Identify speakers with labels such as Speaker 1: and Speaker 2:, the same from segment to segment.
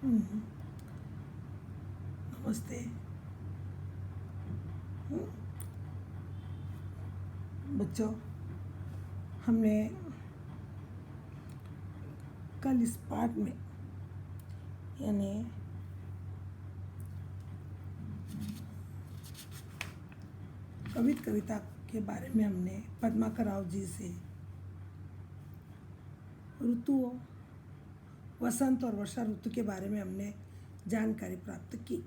Speaker 1: हम्म, नमस्ते। बच्चों, हमने कल इस पाठ में यानी कविता के बारे में हमने पद्माकर राव जी से ऋतुओं, वसंत और वर्षा ऋतु के बारे में हमने जानकारी प्राप्त की।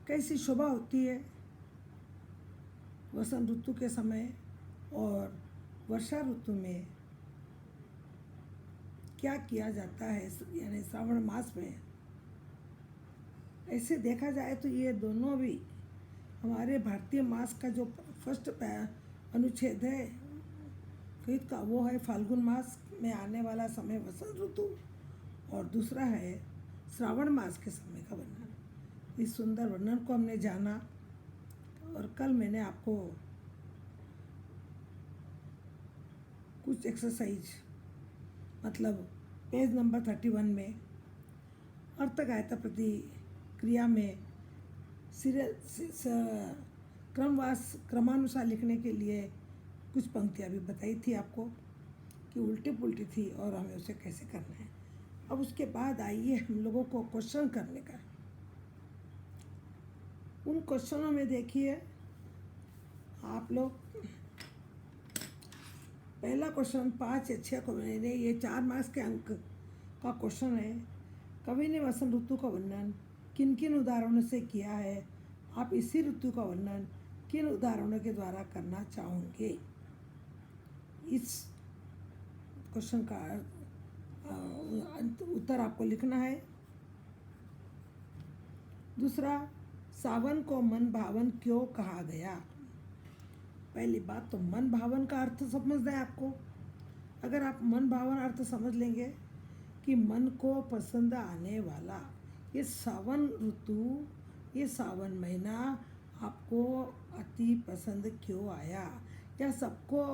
Speaker 1: कैसी शोभा होती है वसंत ऋतु के समय और वर्षा ऋतु में क्या किया जाता है, यानी श्रावण मास में। ऐसे देखा जाए तो ये दोनों भी हमारे भारतीय मास का जो फर्स्ट अनुच्छेद है कृत का, वो है फाल्गुन मास में आने वाला समय वसंत ऋतु, और दूसरा है श्रावण मास के समय का वर्णन। इस सुंदर वर्णन को हमने जाना, और कल मैंने आपको कुछ एक्सरसाइज मतलब पेज नंबर 31 में अर्थगायता प्रतिक्रिया में क्रमानुसार लिखने के लिए कुछ पंक्तियाँ भी बताई थी आपको कि उल्टी पुल्टी थी और हमें उसे कैसे करना है। अब उसके बाद आइए हम लोगों को क्वेश्चन करने का। उन क्वेश्चनों में देखिए आप लोग, पहला क्वेश्चन 5 या 6 को मैंने, ये 4 मार्क्स के अंक का क्वेश्चन है। कवि ने वसंत ऋतु का वर्णन किन किन उदाहरणों से किया है? आप इसी ऋतु का वर्णन किन उदाहरणों के द्वारा करना चाहोगे? इस क्वेश्चन का उत्तर आपको लिखना है। दूसरा, सावन को मन भावन क्यों कहा गया? पहली बात तो मन भावन का अर्थ समझना है आपको। अगर आप मन भावन अर्थ समझ लेंगे कि मन को पसंद आने वाला, ये सावन ऋतु, ये सावन महीना आपको अति पसंद क्यों आया, या सबको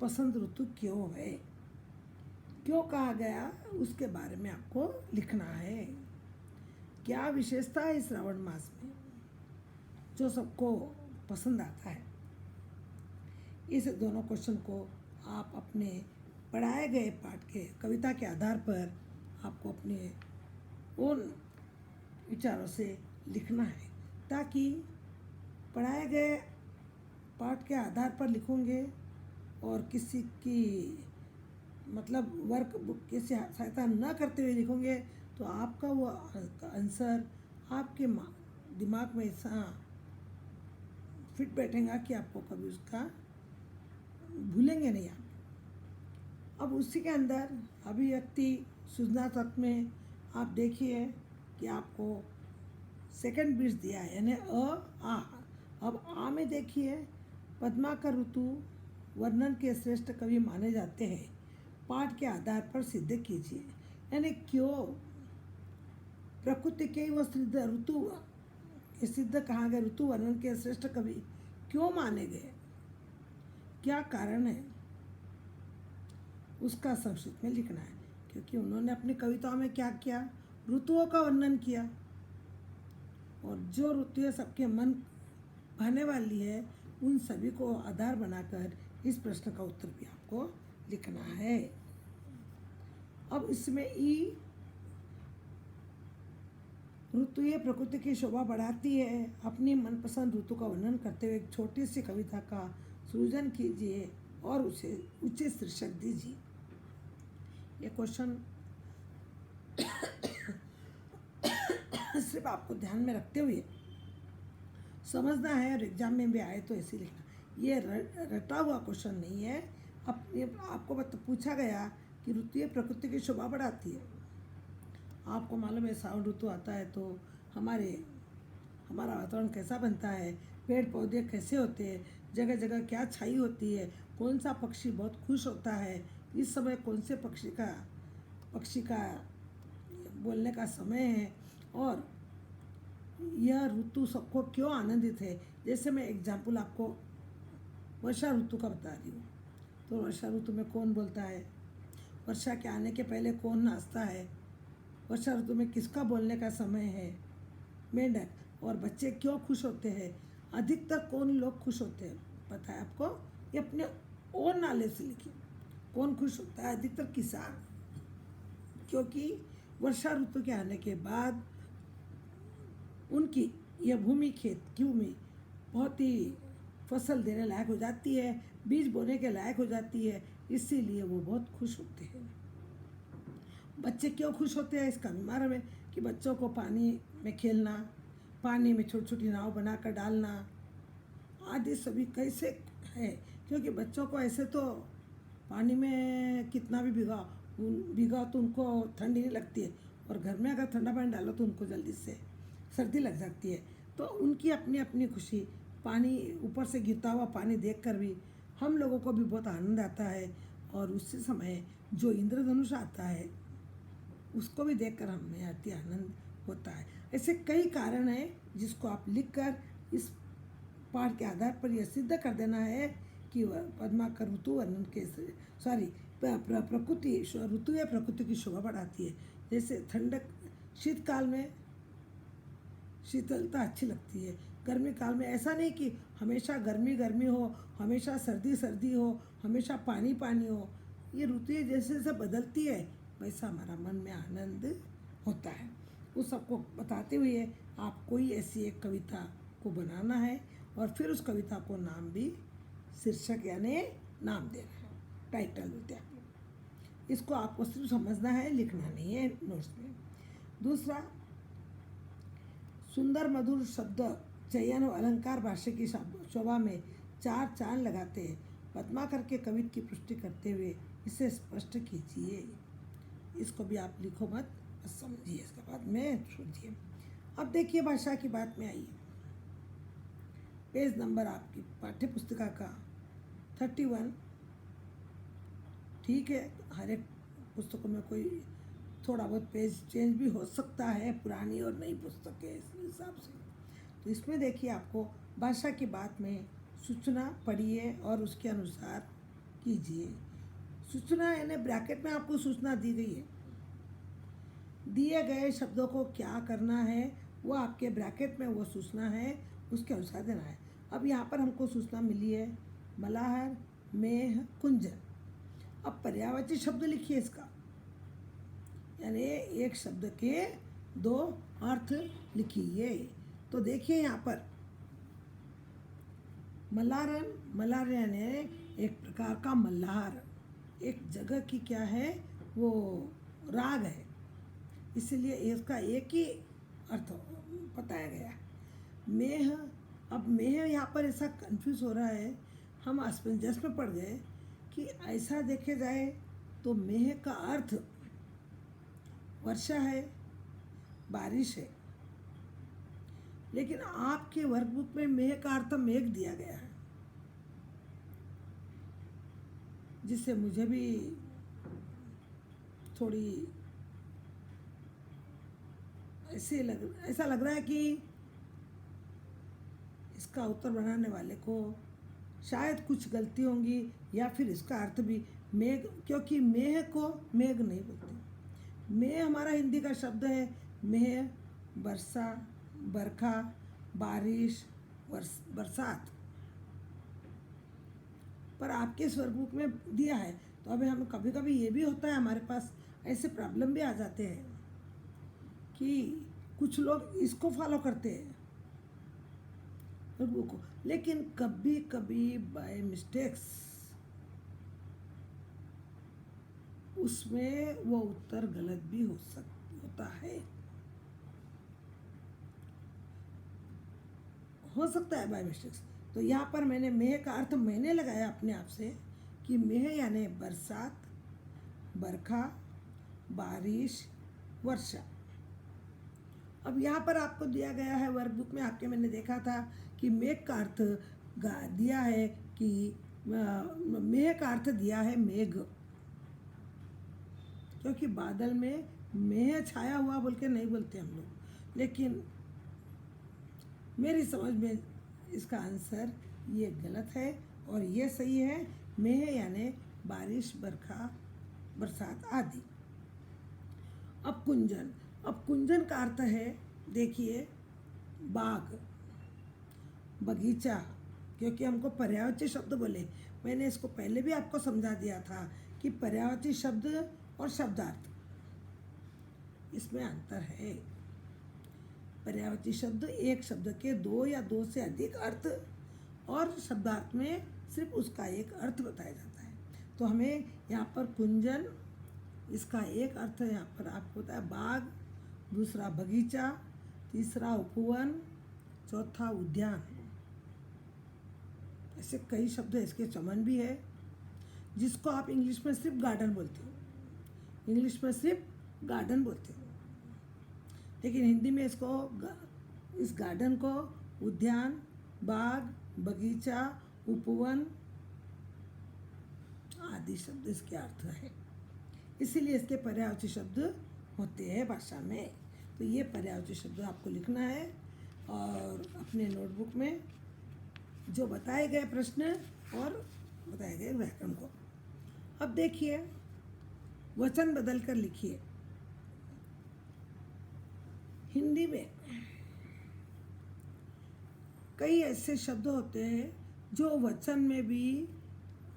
Speaker 1: पसंद ऋतु क्यों है, क्यों कहा गया, उसके बारे में आपको लिखना है। क्या विशेषता है इस श्रावण मास में जो सबको पसंद आता है? इस दोनों क्वेश्चन को आप अपने पढ़ाए गए पाठ के कविता के आधार पर आपको अपने उन विचारों से लिखना है, ताकि पढ़ाए गए पाठ के आधार पर लिखोगे और किसी की मतलब वर्क बुक की सहायता न करते हुए लिखोगे तो आपका वो आंसर आपके दिमाग में ऐसा फिट बैठेगा कि आपको कभी उसका भूलेंगे नहीं आप। अब उसी के अंदर अभिव्यक्ति सृजनात्मक में आप देखिए कि आपको सेकंड बीज दिया है, यानी आ। अब आ में देखिए, पद्माकर ऋतु वर्णन के श्रेष्ठ कवि माने जाते हैं, पाठ के आधार पर सिद्ध कीजिए। यानी क्यों प्रकृति के वो सिद्ध ऋतु सिद्ध कहा गया, ऋतु वर्णन के श्रेष्ठ कवि क्यों माने गए, क्या कारण है, उसका संक्षिप्त में लिखना है। क्योंकि उन्होंने अपनी कविताओं में क्या किया, ऋतुओं का वर्णन किया, और जो ऋतुएं सबके मन भाने वाली है उन सभी को आधार बनाकर इस प्रश्न का उत्तर भी आपको लिखना है। अब इसमें ई, ऋतुएं प्रकृति की शोभा बढ़ाती है। अपनी मनपसंद ऋतु का वर्णन करते हुए एक छोटी सी कविता का सृजन कीजिए और उसे उचित शीर्षक दीजिए। ये क्वेश्चन सिर्फ आपको ध्यान में रखते हुए समझना है, और एग्जाम में भी आए तो ऐसे लिखना। ये रटा हुआ क्वेश्चन नहीं है। आपको पूछा गया कि ऋतुएं प्रकृति की शोभा बढ़ाती है। आपको मालूम है सावन ऋतु आता है तो हमारा वातावरण कैसा बनता है, पेड़ पौधे कैसे होते हैं, जगह जगह क्या छाई होती है, कौन सा पक्षी बहुत खुश होता है, इस समय कौन से पक्षी का बोलने का समय है, और यह ऋतु सबको क्यों आनंदित है। जैसे मैं एग्जाम्पल आपको वर्षा ऋतु का बता रही हूँ, तो वर्षा ऋतु में कौन बोलता है, वर्षा के आने के पहले कौन नाचता है, वर्षा ऋतु में किसका बोलने का समय है, मेंढक। और बच्चे क्यों खुश होते हैं, अधिकतर कौन लोग खुश होते हैं पता है आपको, ये अपने और नाले से लिखिए। कौन खुश होता है, अधिकतर किसान, क्योंकि वर्षा ऋतु के आने के बाद उनकी यह भूमि, खेत की भूमि बहुत ही फसल देने लायक हो जाती है, बीज बोने के लायक हो जाती है, इसीलिए वो बहुत खुश होते हैं। बच्चे क्यों खुश होते हैं, इसका अनुमान है कि बच्चों को पानी में खेलना, पानी में छोटी छोटी नाव बनाकर डालना आदि सभी कैसे है, क्योंकि बच्चों को ऐसे तो पानी में कितना भी भीगा तो उनको ठंडी नहीं लगती है, और घर में अगर ठंडा पानी डालो तो उनको जल्दी से सर्दी लग जाती है। तो उनकी अपनी अपनी खुशी, पानी ऊपर से गिरता हुआ पानी देखकर भी हम लोगों को भी बहुत आनंद आता है, और उसी समय जो इंद्रधनुष आता है उसको भी देखकर हमें अति आनंद होता है। ऐसे कई कारण हैं जिसको आप लिखकर इस पाठ के आधार पर यह सिद्ध कर देना है कि पद्मा का ऋतु वर्णन के प्रकृति ऋतु या प्रकृति की शोभा बढ़ाती है। जैसे ठंडक, शीतकाल में शीतलता अच्छी लगती है, गर्मी काल में ऐसा नहीं कि हमेशा गर्मी गर्मी हो, हमेशा सर्दी सर्दी हो, हमेशा पानी पानी हो। ये ऋतुएं जैसे जैसे बदलती है वैसा हमारा मन में आनंद होता है। उस सबको बताते हुए आप कोई ऐसी एक कविता को बनाना है, और फिर उस कविता को नाम भी शीर्षक यानी नाम देना है, टाइटल बोलते हैं। इसको आपको सिर्फ समझना है, लिखना नहीं है नोट्स में। दूसरा, सुंदर मधुर शब्द चयन और अलंकार भाषा की शोभा में चार चांद लगाते हैं। पद्मा करके कविता की पुष्टि करते हुए इसे स्पष्ट कीजिए। इसको भी आप लिखो मत, बस समझिए, इसके बाद में सोचिए। अब देखिए भाषा की बात में आइए। पेज नंबर आपकी पाठ्य पुस्तिका का 31। ठीक है, हर एक पुस्तकों में कोई थोड़ा बहुत पेज चेंज भी हो सकता है, पुरानी और नई पुस्तकें इस हिसाब से। तो इसमें देखिए आपको भाषा की बात में सूचना पढ़िए और उसके अनुसार कीजिए। सूचना यानी ब्रैकेट में आपको सूचना दी गई है, दिए गए शब्दों को क्या करना है वो आपके ब्रैकेट में वो सूचना है, उसके अनुसार देना है। अब यहाँ पर हमको सूचना मिली है मलाहर, मेह, कुंजन। अब पर्यायवाची शब्द लिखिए इसका, यानी एक शब्द के दो अर्थ लिखिए। तो देखिए यहाँ पर मल्लारन, मल्लार यानी एक प्रकार का मल्हार, एक जगह की क्या है वो राग है, इसलिए इसका एक ही अर्थ बताया गया है। मेह, अब मेह यहाँ पर ऐसा कंफ्यूज हो रहा है, हम असमंजस में पड़ गए कि ऐसा देखे जाए तो मेह का अर्थ वर्षा है, बारिश है, लेकिन आपके वर्कबुक में मेह का अर्थ मेघ दिया गया है, जिससे मुझे भी थोड़ी ऐसा लग रहा है कि इसका उत्तर बनाने वाले को शायद कुछ गलती होंगी, या फिर इसका अर्थ भी मेघ, क्योंकि मेह को मेघ नहीं बोलते। मेह हमारा हिंदी का शब्द है, मेह वर्षा, बरखा, बारिश, बरसात, पर आपके स्वरबुक में दिया है। तो अभी हम कभी कभी ये भी होता है, हमारे पास ऐसे प्रॉब्लम भी आ जाते हैं कि कुछ लोग इसको फॉलो करते हैं स्वरबुक को, लेकिन कभी कभी बाय मिस्टेक्स उसमें वो उत्तर गलत भी होता है, हो सकता है बाय मिस्टेक्स। तो यहाँ पर मैंने मेह का अर्थ मैंने लगाया अपने आप से कि मेह यानी बरसात, बरखा, बारिश, वर्षा। अब यहाँ पर आपको दिया गया है वर्कबुक में, आपके मैंने देखा था कि मेघ का अर्थ दिया है कि मेह का अर्थ दिया है मेघ, क्योंकि बादल में मेह छाया हुआ बोल के नहीं बोलते हम लोग, लेकिन मेरी समझ में इसका आंसर ये गलत है और ये सही है। मेह यानी बारिश, बरखा, बरसात आदि। अब कुंजन, अब कुंजन का अर्थ है, देखिए, बाग, बगीचा, क्योंकि हमको पर्यायवाची शब्द बोले। मैंने इसको पहले भी आपको समझा दिया था कि पर्यायवाची शब्द और शब्दार्थ, इसमें अंतर है। पर्यायवाची शब्द एक शब्द के दो या दो से अधिक अर्थ, और शब्दार्थ में सिर्फ उसका एक अर्थ बताया जाता है। तो हमें यहाँ पर कुंजन, इसका एक अर्थ यहाँ पर आपको होता है बाग, दूसरा बगीचा, तीसरा उपवन, चौथा उद्यान। ऐसे कई शब्द है, इसके चमन भी है, जिसको आप इंग्लिश में सिर्फ गार्डन बोलते हो, इंग्लिश में सिर्फ गार्डन बोलते हो, लेकिन हिंदी में इसको, इस गार्डन को उद्यान, बाग, बगीचा, उपवन आदि शब्द इसके अर्थ है। इसीलिए इसके पर्यायवाची शब्द होते हैं भाषा में। तो ये पर्यायवाची शब्द आपको लिखना है, और अपने नोटबुक में जो बताए गए प्रश्न और बताए गए व्याकरण को। अब देखिए, वचन बदल कर लिखिए। हिंदी में कई ऐसे शब्द होते हैं जो वचन में भी,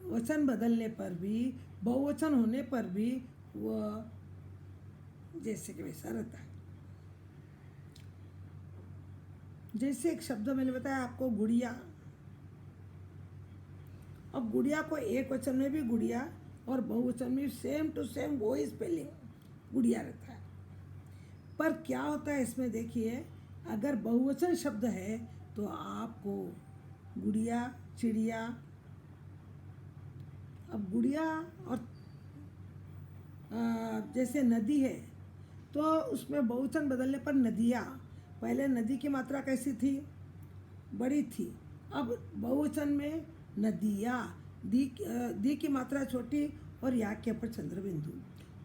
Speaker 1: वचन बदलने पर भी, बहुवचन होने पर भी वह जैसे कि वैसा रहता है। जैसे एक शब्द मैंने बताया आपको, गुड़िया। अब गुड़िया को एक वचन में भी गुड़िया और बहुवचन में सेम टू सेम वो ही स्पेलिंग गुड़िया रहता है। पर क्या होता है इसमें, देखिए, अगर बहुवचन शब्द है तो आपको गुड़िया, चिड़िया, अब गुड़िया और जैसे नदी है तो उसमें बहुवचन बदलने पर नदियाँ। पहले नदी की मात्रा कैसी थी, बड़ी थी, अब बहुवचन में नदियाँ, दी की मात्रा छोटी और या के ऊपर चंद्र बिंदु।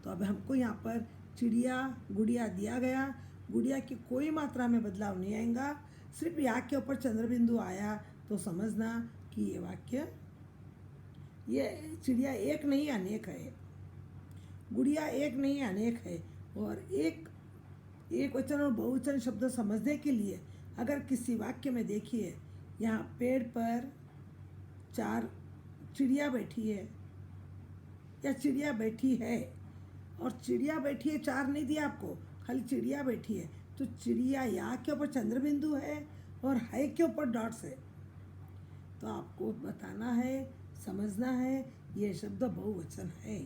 Speaker 1: तो अब हमको यहाँ पर चिड़िया, गुड़िया दिया गया, गुड़िया की कोई मात्रा में बदलाव नहीं आएगा, सिर्फ या के ऊपर चंद्र बिंदु आया तो समझना कि ये वाक्य, ये चिड़िया एक नहीं अनेक है, गुड़िया एक नहीं अनेक है। और एक वचन और बहुवचन शब्द समझने के लिए अगर किसी वाक्य में देखिए, यहाँ पेड़ पर 4 चिड़िया बैठी है या चिड़िया बैठी है, और चिड़िया बैठी है 4 नहीं दिया आपको, खाली चिड़िया बैठी है, तो चिड़िया या के ऊपर चंद्र बिंदु है और है के ऊपर डॉट्स है। तो आपको बताना है, समझना है, ये शब्द बहुवचन है।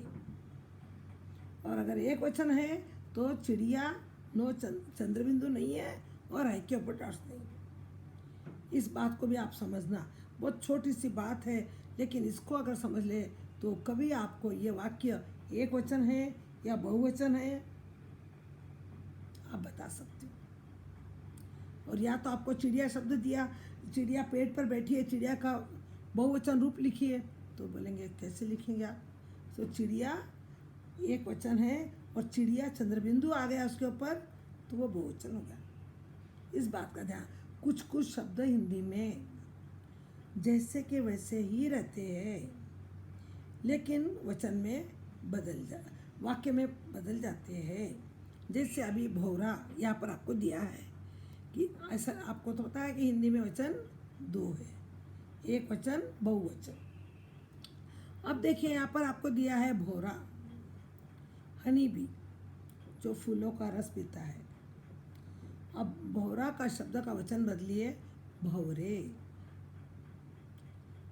Speaker 1: और अगर एक वचन है तो चिड़िया नो चंद्र बिंदु नहीं है और है के ऊपर डॉट्स नहीं। इस बात को भी आप समझना, बहुत छोटी सी बात है, लेकिन इसको अगर समझ ले तो कभी आपको ये वाक्य एक वचन है या बहुवचन है आप बता सकते हो। और या तो आपको चिड़िया शब्द दिया, चिड़िया पेड़ पर बैठी है, चिड़िया का बहुवचन रूप लिखिए, तो बोलेंगे कैसे लिखेंगे आप। तो चिड़िया एक वचन है और चिड़िया चंद्रबिंदु आ गया उसके ऊपर तो वो बहुवचन हो गया। इस बात का ध्यान, कुछ कुछ शब्द हिंदी में जैसे के वैसे ही रहते हैं, लेकिन वचन में वाक्य में बदल जाते हैं। जैसे अभी भौरा यहाँ पर आपको दिया है कि ऐसा, आपको तो पता है कि हिंदी में वचन 2 है, एक वचन बहुवचन। अब देखिए यहाँ पर आपको दिया है भौरा, हनी बी, जो फूलों का रस पीता है। अब भौरा का शब्द का वचन बदलिए भौरे,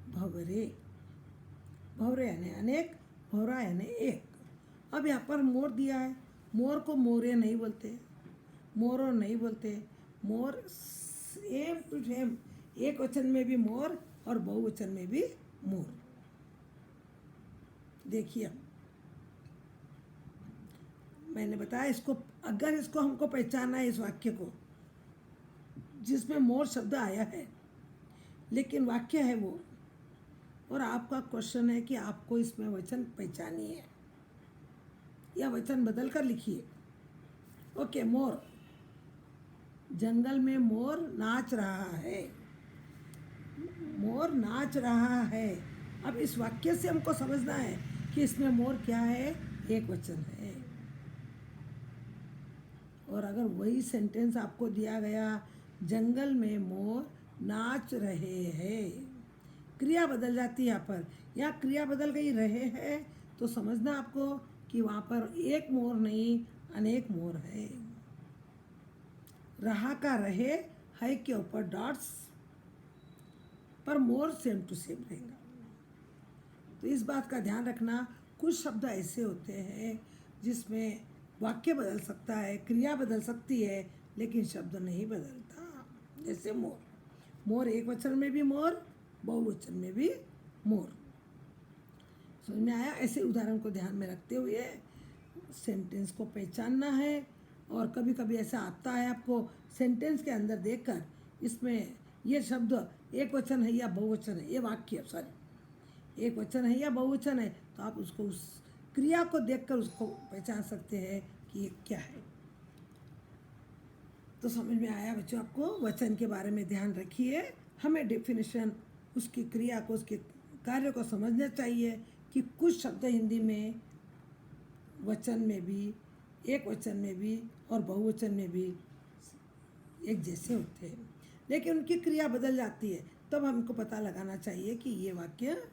Speaker 1: भवरे, भौरे यानी अनेक, भौरा यानी एक। अब यहाँ पर मोर दिया है, मोर को मोरे नहीं बोलते, मोरो नहीं बोलते, मोर सेम टू सेम एक वचन में भी मोर और बहुवचन में भी मोर। देखिए मैंने बताया इसको, अगर इसको हमको पहचानना है, इस वाक्य को जिसमें मोर शब्द आया है लेकिन वाक्य है वो, और आपका क्वेश्चन है कि आपको इसमें वचन पहचानिए या वचन बदल कर लिखिए। ओके, मोर, जंगल में मोर नाच रहा है, मोर नाच रहा है। अब इस वाक्य से हमको समझना है कि इसमें मोर क्या है, एक वचन है। और अगर वही सेंटेंस आपको दिया गया, जंगल में मोर नाच रहे हैं, क्रिया बदल जाती है यहाँ क्रिया बदल गई, रहे हैं, तो समझना आपको कि वहाँ पर एक मोर नहीं अनेक मोर है। रहा का रहे, है के ऊपर डॉट्स, पर मोर सेम टू सेम रहेगा। तो इस बात का ध्यान रखना, कुछ शब्द ऐसे होते हैं जिसमें वाक्य बदल सकता है, क्रिया बदल सकती है, लेकिन शब्द नहीं बदलता। जैसे मोर, मोर एक वचन में भी मोर, बहुवचन में भी मोर। समझ में आया? ऐसे उदाहरण को ध्यान में रखते हुए सेंटेंस को पहचानना है। और कभी कभी ऐसा आता है आपको सेंटेंस के अंदर देखकर, इसमें ये शब्द एक वचन है या बहुवचन है, ये वाक्य सॉरी एक वचन है या बहुवचन है, तो आप उसको उस क्रिया को देखकर उसको पहचान सकते हैं कि ये क्या है। तो समझ में आया बच्चों आपको? वचन के बारे में ध्यान रखिए, हमें डेफिनेशन, उसकी क्रिया को, उसके कार्य को समझना चाहिए कि कुछ शब्द हिंदी में वचन में भी, एक वचन में भी और बहुवचन में भी एक जैसे होते हैं, लेकिन उनकी क्रिया बदल जाती है। तब हमको पता लगाना चाहिए कि ये वाक्य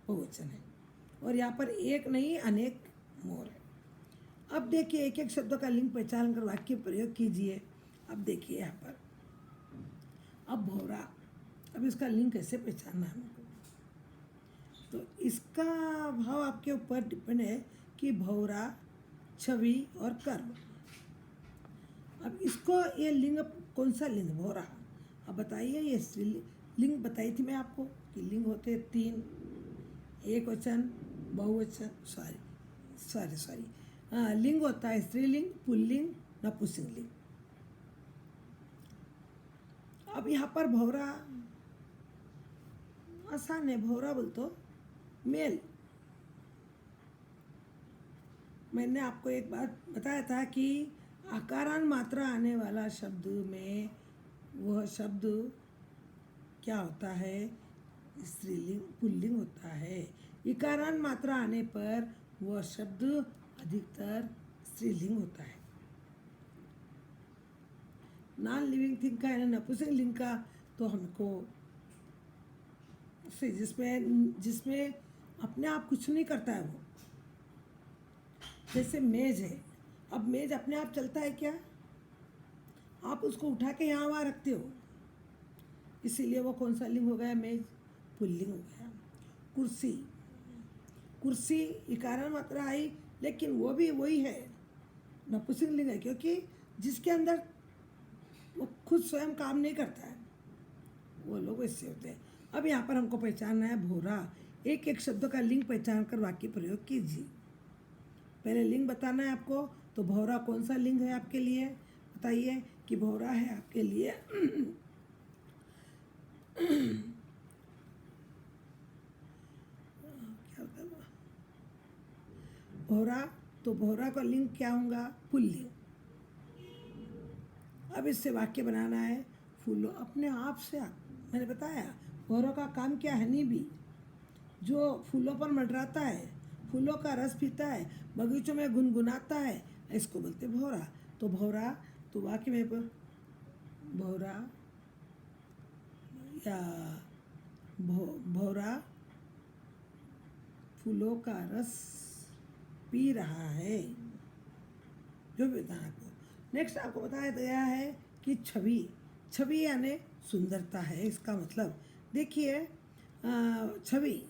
Speaker 1: बहुवचन है और यहाँ पर एक नहीं अनेक मोर है। अब देखिए एक एक शब्द का लिंग पहचान कर वाक्य प्रयोग कीजिए। अब देखिए यहाँ पर, अब भौरा, अब इसका लिंग कैसे पहचानना है हमको? तो इसका भाव आपके ऊपर डिपेंड है कि भौरा, छवि और कर्म। अब इसको ये लिंग, कौन सा लिंग? भौरा। अब बताइए, ये लिंग बताई थी मैं आपको कि लिंग होते हैं 3, एक वचन, बहुवचन, सॉरी लिंग होता है स्त्रीलिंग, पुल्लिंग, नपुंसकलिंग। अब यहाँ पर भौरा आसान है, भौरा बोल तो मेल। मैंने आपको एक बात बताया था कि आकारान मात्रा आने वाला शब्द में वह शब्द क्या होता है? स्त्रीलिंग, पुल्लिंग होता है। इकारान मात्रा आने पर वह शब्द अधिकतर स्त्रीलिंग होता है। नॉन लिविंग थिंग का है ना नपुंसक लिंग का, तो हमको जिसमें अपने आप कुछ नहीं करता है वो, जैसे मेज है। अब मेज अपने आप चलता है क्या? आप उसको उठा के यहाँ वहाँ रखते हो, इसीलिए वो कौन सा लिंग हो गया? मेज, पुल्लिंग हो गया। कुर्सी, कुर्सी इकारान मात्रा आई, लेकिन वो भी वही है, नपुंसक लिंग है, क्योंकि जिसके अंदर वो खुद स्वयं काम नहीं करता है, वो लोग वैसे होते हैं। अब यहाँ पर हमको पहचानना है भौरा। एक एक शब्द का लिंग पहचान कर वाक्य प्रयोग कीजिए। पहले लिंग बताना है आपको, तो भौरा कौन सा लिंग है आपके लिए? बताइए कि भौरा है आपके लिए क्या होता है भौरा? तो भौरा का लिंग क्या होगा? पुल्लिंग। अब इससे वाक्य बनाना है, फूलों अपने आप से। मैंने बताया भौरों का काम क्या है? हनी बी, जो फूलों पर मंडराता है, फूलों का रस पीता है, बगीचों में गुनगुनाता है, इसको बोलते भौरा। तो भौरा, तो वाक्य में भौरा या भौरा फूलों का रस पी रहा है, जो भी बताना आपको। नेक्स्ट आपको बताया गया है कि छवि, छवि यानी सुंदरता है। इसका मतलब देखिए, छवि,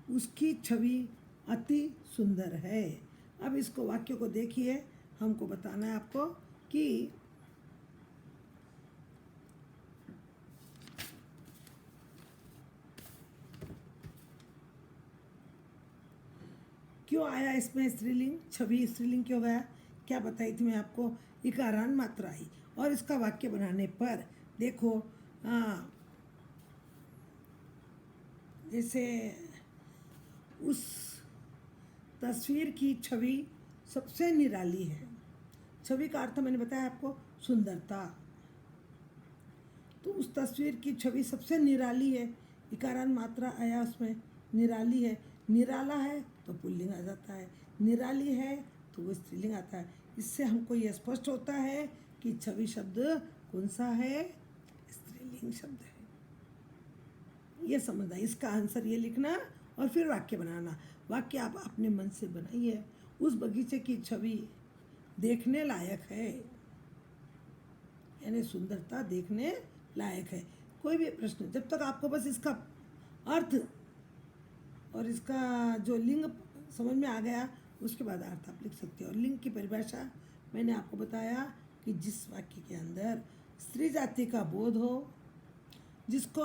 Speaker 1: उसकी छवि अति सुंदर है। अब इसको वाक्य को देखिए, हमको बताना है आपको कि क्यों आया इसमें स्त्रीलिंग? छवि स्त्रीलिंग क्यों गया? क्या बताई थी मैं आपको? इकारान मात्रा आई। और इसका वाक्य बनाने पर देखो, जैसे उस तस्वीर की छवि सबसे निराली है। छवि का अर्थ मैंने बताया आपको, सुंदरता। तो उस तस्वीर की छवि सबसे निराली है, इकारान मात्रा आया उसमें, निराली है। निराला है तो पुल्लिंग आ जाता है, निराली है तो वो स्त्रीलिंग आता है। इससे हमको ये स्पष्ट होता है कि छवि शब्द कौन सा है, स्त्रीलिंग शब्द है। ये समझना, इसका आंसर ये लिखना और फिर वाक्य बनाना। वाक्य आप अपने मन से बनाइए। उस बगीचे की छवि देखने लायक है, यानी सुंदरता देखने लायक है। कोई भी प्रश्न, जब तक आपको बस इसका अर्थ और इसका जो लिंग समझ में आ गया, उसके बाद अर्थ आप लिख सकते हो। और लिंग की परिभाषा मैंने आपको बताया कि जिस वाक्य के अंदर स्त्री जाति का बोध हो, जिसको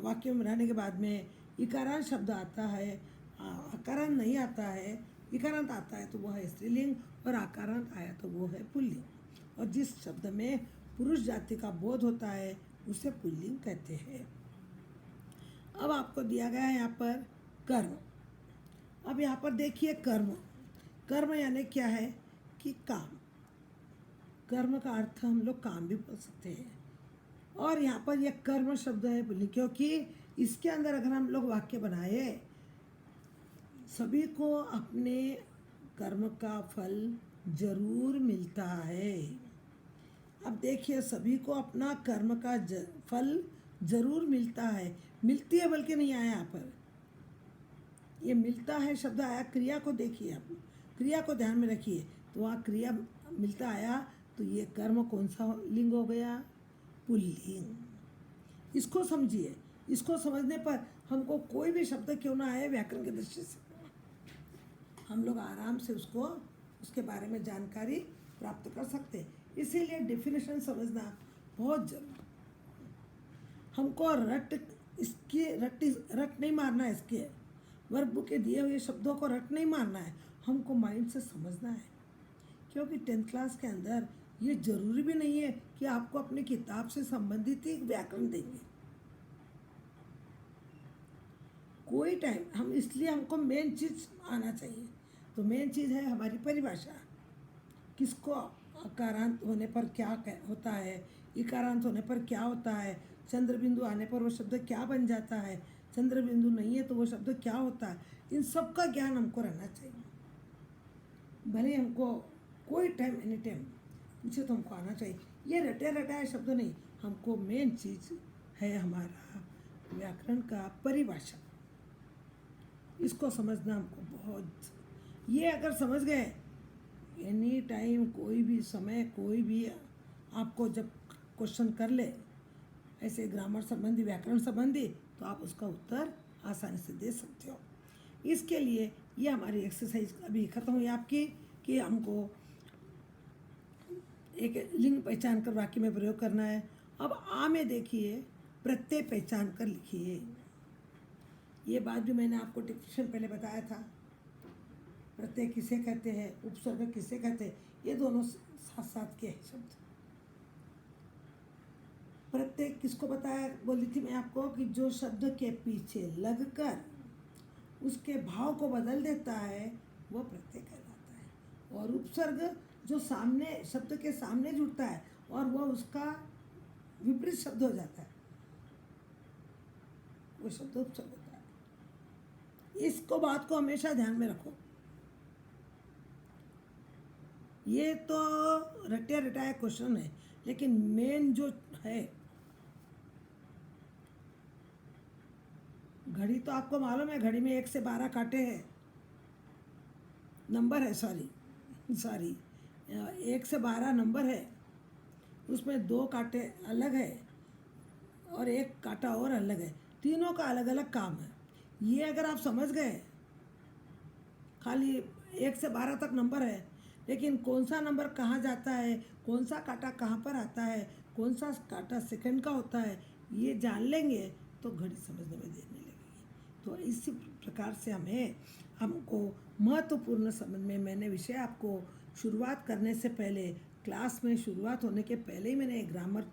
Speaker 1: वाक्य में बनाने के बाद में इकारांत शब्द आता है, अकारांत नहीं आता है, इकारांत आता है तो वो है स्त्रीलिंग, और आकारांत आया तो वो है पुल्लिंग। और जिस शब्द में पुरुष जाति का बोध होता है उसे पुल्लिंग कहते हैं। अब आपको दिया गया है यहाँ पर कर्म। अब यहाँ पर देखिए कर्म, कर्म यानी क्या है कि काम। कर्म का अर्थ हम लोग काम भी बोल सकते हैं। और यहाँ पर यह कर्म शब्द है पुल्लिंग, क्योंकि इसके अंदर अगर हम लोग वाक्य बनाए, सभी को अपने कर्म का फल जरूर मिलता है। अब देखिए, सभी को अपना कर्म का फल जरूर मिलता है, मिलती है बल्कि नहीं आया यहाँ पर। ये मिलता है शब्द आया, क्रिया को देखिए, आप क्रिया को ध्यान में रखिए। तो वहाँ क्रिया मिलता आया, तो ये कर्म कौन सा लिंग हो गया, पुल्लिंग। इसको समझिए। इसको समझने पर हमको कोई भी शब्द क्यों ना आए व्याकरण की दृष्टि से, हम लोग आराम से उसको उसके बारे में जानकारी प्राप्त कर सकते हैं। इसीलिए डेफिनेशन समझना बहुत जरूरी। हमको रट नहीं मारना है, इसके वर्ब के दिए हुए शब्दों को रट नहीं मारना है, हमको माइंड से समझना है। क्योंकि 10th क्लास के अंदर ये जरूरी भी नहीं है कि आपको अपनी किताब से संबंधित ही व्याकरण देंगे। कोई टाइम हम, इसलिए हमको मेन चीज़ आना चाहिए। तो मेन चीज़ है हमारी परिभाषा। किसको अकारांत होने पर क्या होता है, इकारांत होने पर क्या होता है, चंद्र बिंदु आने पर वो शब्द क्या बन जाता है, चंद्र बिंदु नहीं है तो वो शब्द क्या होता है, इन सब का ज्ञान हमको रहना चाहिए। भले हमको कोई टाइम एनी टाइम पूछे तो हमको आना चाहिए। ये रटे रटाए शब्द नहीं, हमको मेन चीज़ है हमारा व्याकरण का परिभाषा। इसको समझना हमको बहुत, ये अगर समझ गए, एनी टाइम कोई भी समय कोई भी आपको जब क्वेश्चन कर ले ऐसे ग्रामर संबंधी व्याकरण संबंधी, तो आप उसका उत्तर आसानी से दे सकते हो। इसके लिए ये हमारी एक्सरसाइज अभी ख़त्म हुई आपकी, कि हमको एक लिंग पहचान कर वाक्य में प्रयोग करना है। अब आ में देखिए, प्रत्यय पहचान कर लिखिए। ये बात भी मैंने आपको डिफिनेशन पहले बताया था। प्रत्यय किसे कहते हैं, उपसर्ग किसे कहते हैं, ये दोनों साथ साथ के हैं शब्द। प्रत्यय किसको बताया, बोली थी मैं आपको, कि जो शब्द के पीछे लगकर उसके भाव को बदल देता है वो प्रत्यय कहलाता है। और उपसर्ग जो सामने शब्द के सामने जुड़ता है और वह उसका विपरीत शब्द हो जाता है, वो शब्द उपसर्ग होता है। इसको बात को हमेशा ध्यान में रखो। ये तो रटे रटाए क्वेश्चन है, लेकिन मेन जो है, घड़ी तो आपको मालूम है, घड़ी में 1 से 12 कांटे हैं, नंबर है, सॉरी 1 से 12 नंबर है, उसमें 2 कांटे अलग है और 1 कांटा और अलग है, तीनों का अलग अलग काम है। ये अगर आप समझ गए, खाली 1 से 12 तक नंबर है, लेकिन कौन सा नंबर कहाँ जाता है, कौन सा कांटा कहाँ पर आता है, कौन सा कांटा सेकंड का होता है, ये जान लेंगे तो घड़ी समझने में देर नहीं लगेगी। तो इसी प्रकार से हमको महत्वपूर्ण समझ में, मैंने विषय आपको शुरुआत करने से पहले, क्लास में शुरुआत होने के पहले ही मैंने ग्रामर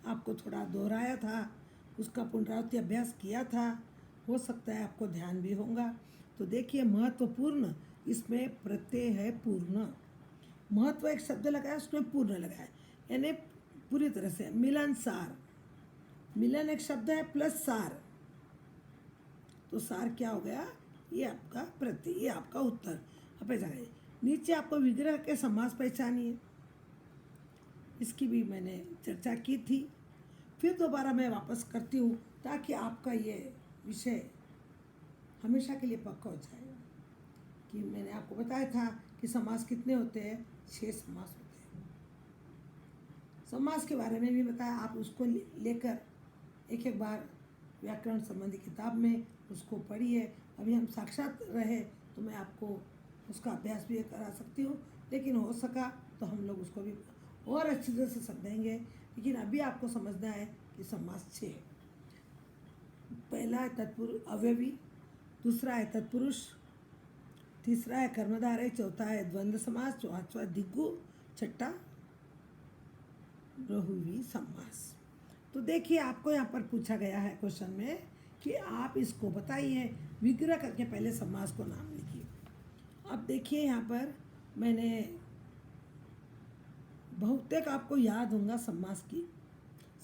Speaker 1: आपको थोड़ा दोहराया था, उसका पुनरावृत्ति अभ्यास किया था। हो सकता है आपको ध्यान भी होगा। तो देखिए, महत्वपूर्ण, इसमें प्रत्यय है पूर्ण। महत्व एक शब्द लगाया, उसमें पूर्ण लगाया, यानी पूरी तरह से। मिलनसार, मिलन एक शब्द है प्लस सार, तो सार क्या हो गया, ये आपका प्रत्यय, ये आपका उत्तर। अब पहचानिए, नीचे आपको विग्रह के समास पहचानिए, इसकी भी मैंने चर्चा की थी। फिर दोबारा मैं वापस करती हूँ ताकि आपका ये विषय हमेशा के लिए पक्का हो जाए। कि मैंने आपको बताया था कि समास कितने होते हैं, 6 समास होते हैं। समास के बारे में भी बताया, आप उसको लेकर एक एक बार व्याकरण संबंधी किताब में उसको पढ़िए। अभी हम साक्षात रहे तो मैं आपको उसका अभ्यास भी करा सकती हूँ, लेकिन हो सका तो हम लोग उसको भी और अच्छी तरह से समझेंगे। लेकिन अभी आपको समझना है कि समास 6 है। पहला है तत्पुरुष अव्यवी, दूसरा है तत्पुरुष, तीसरा है कर्मधारय, चौथा है द्वंद्व समास, पांचवा दिग्गु, छठा बहुव्रीहि समास। तो देखिए, आपको यहाँ पर पूछा गया है क्वेश्चन में कि आप इसको बताइए, विग्रह करके पहले समास को नाम लिखिए। अब देखिए यहाँ पर मैंने बहुतेक आपको याद होगा समास की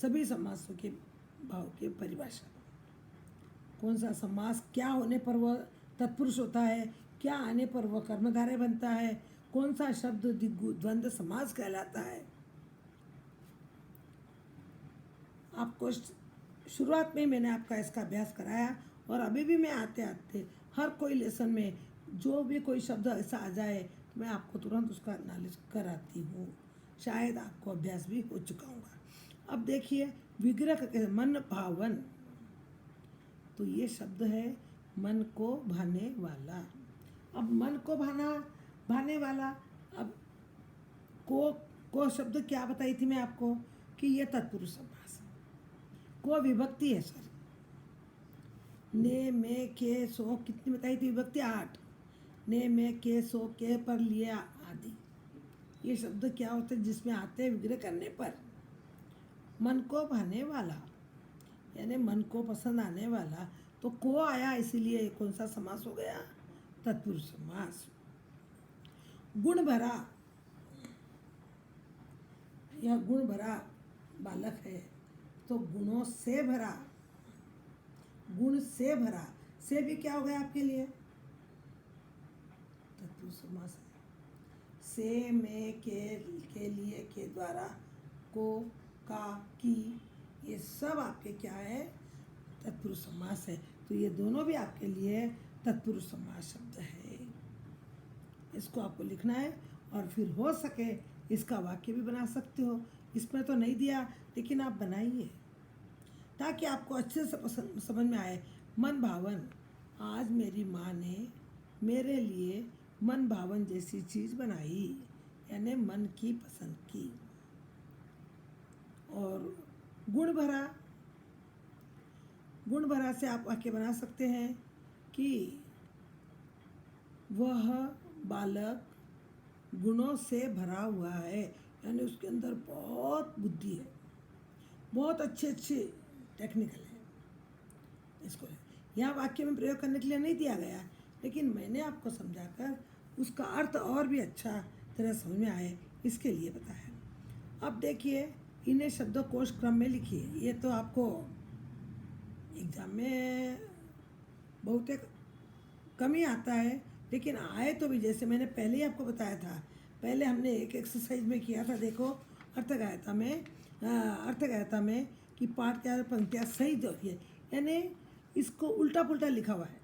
Speaker 1: सभी समासों के भाव की परिभाषा। कौन सा समास क्या होने पर वह तत्पुरुष होता है, क्या आने पर वह कर्मधारय बनता है, कौन सा शब्द दिग्गु द्वंद्व समास कहलाता है। आपको शुरुआत में मैंने आपका इसका अभ्यास कराया, और अभी भी मैं आते आते हर कोई लेसन में जो भी कोई शब्द ऐसा आ जाए तो मैं आपको तुरंत उसका एनालिसिस कराती हूँ। शायद आपको अभ्यास भी हो चुका होगा। अब देखिए, विग्रह का मन भावन, तो ये शब्द है मन को भाने वाला। अब मन को भाने वाला, अब को शब्द क्या बताई थी मैं आपको कि ये तत्पुरुष समास है। को विभक्ति है, सर ने में के सो कितनी बताई थी विभक्ति, 8। ने में के सो के पर लिया आदि, ये शब्द क्या होते हैं जिसमें आते हैं विग्रह करने पर। मन को भाने वाला यानी मन को पसंद आने वाला, तो को आया इसीलिए कौन सा समास हो गया, तत्पुरुष समास। गुण भरा, यह गुण भरा बालक है, तो गुणों से भरा, गुण से भरा, से भी क्या हो गया आपके लिए, तत्पुरुष समास है। से में के लिए, के द्वारा, को, का, की, ये सब आपके क्या है, तत्पुरुष समास है। तो ये दोनों भी आपके लिए तत्पुरुष समास शब्द है। इसको आपको लिखना है, और फिर हो सके इसका वाक्य भी बना सकते हो। इसमें तो नहीं दिया, लेकिन आप बनाइए ताकि आपको अच्छे से समझ में आए। मन भावन, आज मेरी माँ ने मेरे लिए मन भावन जैसी चीज़ बनाई, यानी मन की पसंद की। और गुण भरा, गुण भरा से आप वाक्य बना सकते हैं कि वह बालक गुणों से भरा हुआ है, यानी उसके अंदर बहुत बुद्धि है, बहुत अच्छे टेक्निकल है। इसको यहाँ वाक्य में प्रयोग करने के लिए नहीं दिया गया, लेकिन मैंने आपको समझाकर उसका अर्थ और भी अच्छा तरह समझ में आए इसके लिए बताया। अब देखिए, इन्हें शब्दकोश क्रम में लिखिए। ये तो आपको एग्जाम में बहुत कम ही आता है, लेकिन आए तो भी, जैसे मैंने पहले ही आपको बताया था, पहले हमने एक एक्सरसाइज में किया था। देखो, अर्थगायता में कि पाठ क्या पंक्तियाँ सही जो है, यानी इसको उल्टा पुल्टा लिखा हुआ है।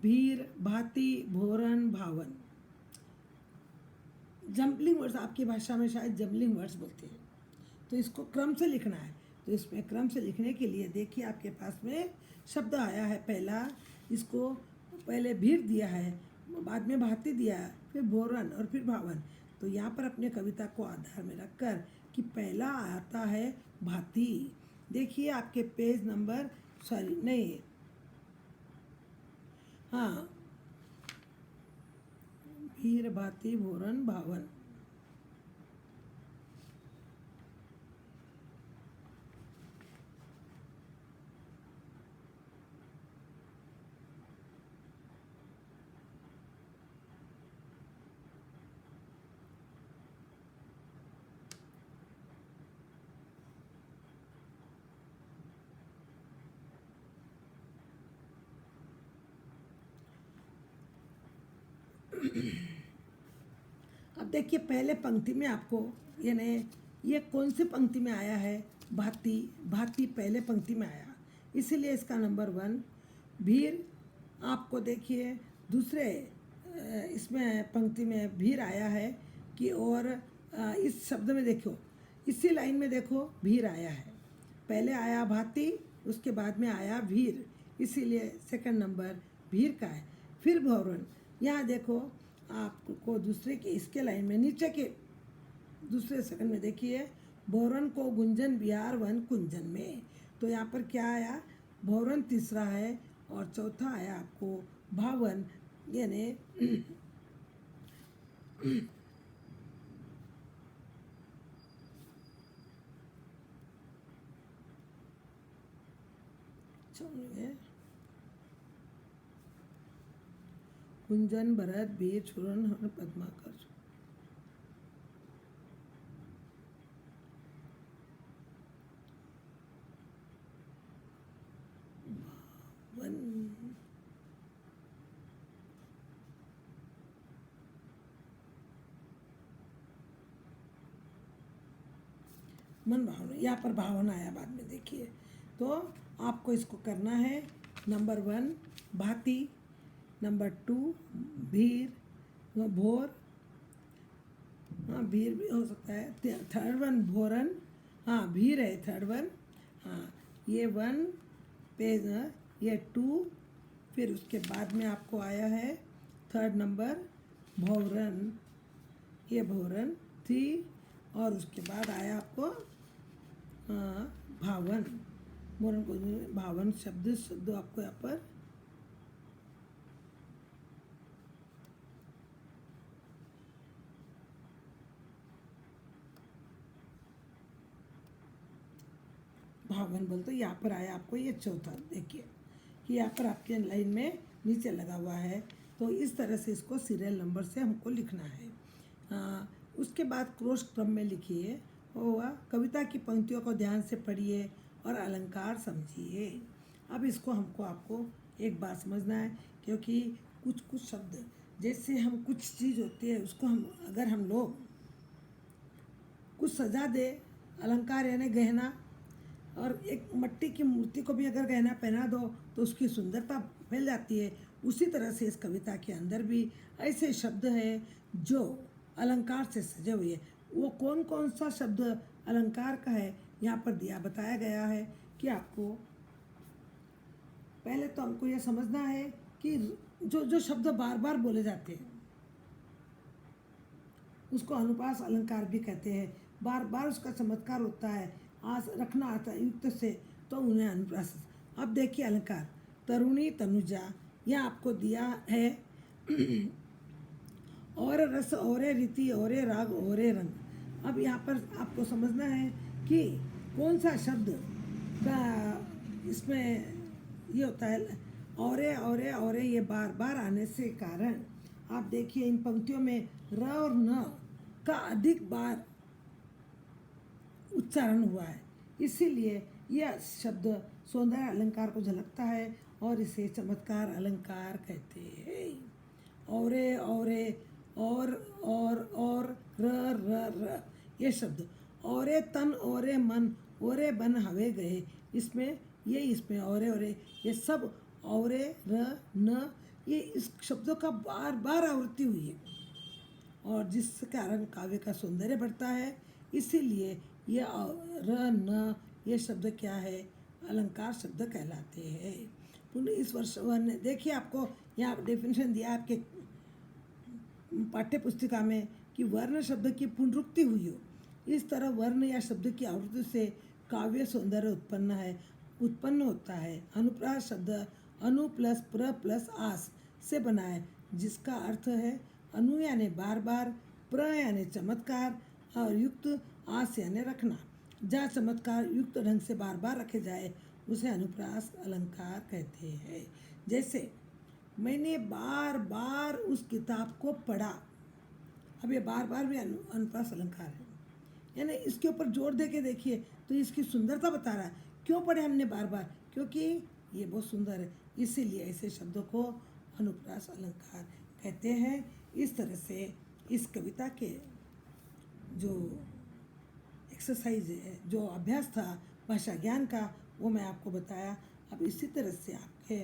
Speaker 1: भीर, भांति, भोरन, भावन, जम्पलिंग वर्ड्स, आपकी भाषा में शायद जम्पलिंग वर्ड्स बोलते हैं, तो इसको क्रम से लिखना है। तो इसमें क्रम से लिखने के लिए देखिए, आपके पास में शब्द आया है पहला, इसको पहले भीर दिया है, बाद में भांति दिया है, फिर भोरन और फिर भावन। तो यहाँ पर अपने कविता को आधार में रखकर कि पहला आता है भांति। देखिए आपके पेज नंबर, सॉरी नहीं, हाँ, भीर, भांति, भोरन, भावन। अब देखिए पहले पंक्ति में आपको यानी ये कौन सी पंक्ति में आया है, भांति, भांति पहले पंक्ति में आया, इसीलिए इसका नंबर 1। भीर आपको देखिए दूसरे इसमें पंक्ति में भीर आया है कि, और इस शब्द में देखो, इसी लाइन में देखो भीर आया है, पहले आया भांति, उसके बाद में आया भीर, इसीलिए सेकंड नंबर भीर का है। फिर भौरन, यहाँ देखो आपको दूसरे के इसके लाइन में नीचे के दूसरे सेकंड में देखिए, भौरन को गुंजन बिहार वन कुंजन में, तो यहाँ पर क्या आया, भौरन तीसरा है और चौथा आया आपको भावन, यानी कुंजन भरत बीर छुरन पद्माकर। मन भावना, यहाँ पर भावना आया बाद में देखिए, तो आपको इसको करना है नंबर 1 भांति, नंबर 2 भीर भोर, हाँ भीर भी हो सकता है, थर्ड वन भोरन, हाँ भीर है थर्ड वन, हाँ ये 1 पेज, ये 2, फिर उसके बाद में आपको आया है थर्ड नंबर भौरन, ये भौरन 3, और उसके बाद आया आपको भावन, भौरन को भावन शब्द आपको यहाँ पर भावन बोलते, यहाँ पर आया आपको ये चौथा, देखिए कि यहाँ पर आपके लाइन में नीचे लगा हुआ है, तो इस तरह से इसको सीरियल नंबर से हमको लिखना है। उसके बाद क्रोश क्रम में लिखिए, होगा कविता की पंक्तियों को ध्यान से पढ़िए और अलंकार समझिए। अब इसको हमको आपको एक बार समझना है, क्योंकि कुछ कुछ शब्द जैसे हम कुछ चीज़ होती है उसको अगर हम लोग कुछ सजा दे, अलंकार यानी गहना, और एक मट्टी की मूर्ति को भी अगर गहना पहना दो तो उसकी सुंदरता फैल जाती है। उसी तरह से इस कविता के अंदर भी ऐसे शब्द हैं जो अलंकार से सजे हुए हैं। वो कौन कौन सा शब्द अलंकार का है यहाँ पर बताया गया है कि आपको पहले तो हमको ये समझना है कि जो जो शब्द बार बार बोले जाते हैं उसको अनुप्रास अलंकार भी कहते हैं। बार बार उसका चमत्कार होता है, आस रखना आता है युक्त से, तो उन्हें अनुप्रास। अब देखिए अलंकार, तरुणी तनुजा, यह आपको दिया है और रस और रीति और राग और रंग। अब यहाँ पर आपको समझना है कि कौन सा शब्द का इसमें ये होता है, और ये बार बार आने से कारण आप देखिए इन पंक्तियों में र और न का अधिक बार उच्चारण हुआ है, इसीलिए यह शब्द सौंदर्य अलंकार को झलकता है और इसे चमत्कार अलंकार कहते हैं। और र ये शब्द औरे तन औरे मन औरे बन हवे गए, इसमें औरे ये सब औरे र न, ये इस शब्दों का बार बार आवृत्ति हुई है और जिस कारण काव्य का सौंदर्य बढ़ता है। इसीलिए ये र न ये शब्द क्या है, अलंकार शब्द कहलाते हैं। पुनः इस वर्ष वर्ण देखिए, आपको यहाँ डेफिनेशन दिया आपके पाठ्य पुस्तिका में कि वर्ण शब्द की पुनरुक्ति हुई हो, इस तरह वर्ण या शब्द की आवृत्ति से काव्य सौंदर्य उत्पन्न होता है। अनुप्रास शब्द अनु प्लस प्र प्लस आस से बना है, जिसका अर्थ है अनु यानी बार बार, प्र यानी चमत्कार और युक्त आस यानी रखना। जहाँ चमत्कार युक्त ढंग से बार बार रखे जाए उसे अनुप्रास अलंकार कहते हैं। जैसे मैंने बार बार उस किताब को पढ़ा, अब ये बार बार भी अनुप्रास अलंकार है, यानी इसके ऊपर जोर दे के देखिए तो इसकी सुंदरता बता रहा है। क्यों पढ़े हमने बार बार, क्योंकि ये बहुत सुंदर है, इसीलिए ऐसे शब्दों को अनुप्रास अलंकार कहते हैं। इस तरह से इस कविता के जो एक्सरसाइज है, जो अभ्यास था भाषा ज्ञान का, वो मैं आपको बताया। अब इसी तरह से आपके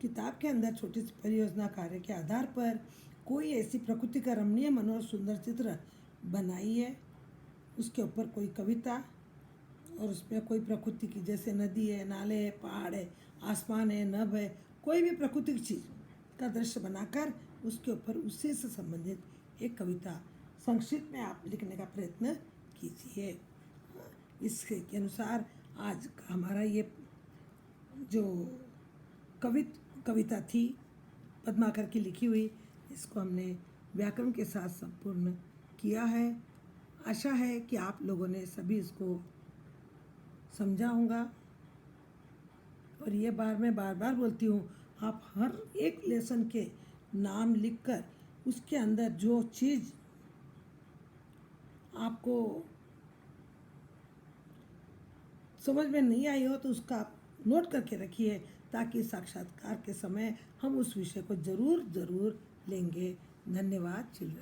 Speaker 1: किताब के अंदर छोटी सी परियोजना कार्य के आधार पर कोई ऐसी प्रकृति का रमणीय मनोहर सुंदर चित्र बनाइए, उसके ऊपर कोई कविता और उसमें कोई प्रकृति की, जैसे नदी है, नाले है, पहाड़ है, आसमान है, नभ है, कोई भी प्राकृतिक चीज़ का दृश्य बनाकर उसके ऊपर उसी से संबंधित एक कविता संक्षिप्त में आप लिखने का प्रयत्न कीजिए। इसके अनुसार आज का हमारा ये जो कविता थी पद्माकर की लिखी हुई, इसको हमने व्याकरण के साथ संपूर्ण किया है। आशा है कि आप लोगों ने सभी इसको समझा होगा। और ये मैं बार बार बोलती हूँ, आप हर एक लेसन के नाम लिखकर उसके अंदर जो चीज़ आपको समझ में नहीं आई हो तो उसका आप नोट करके रखिए, ताकि साक्षात्कार के समय हम उस विषय को ज़रूर लेंगे। धन्यवाद चिल्ड्रन।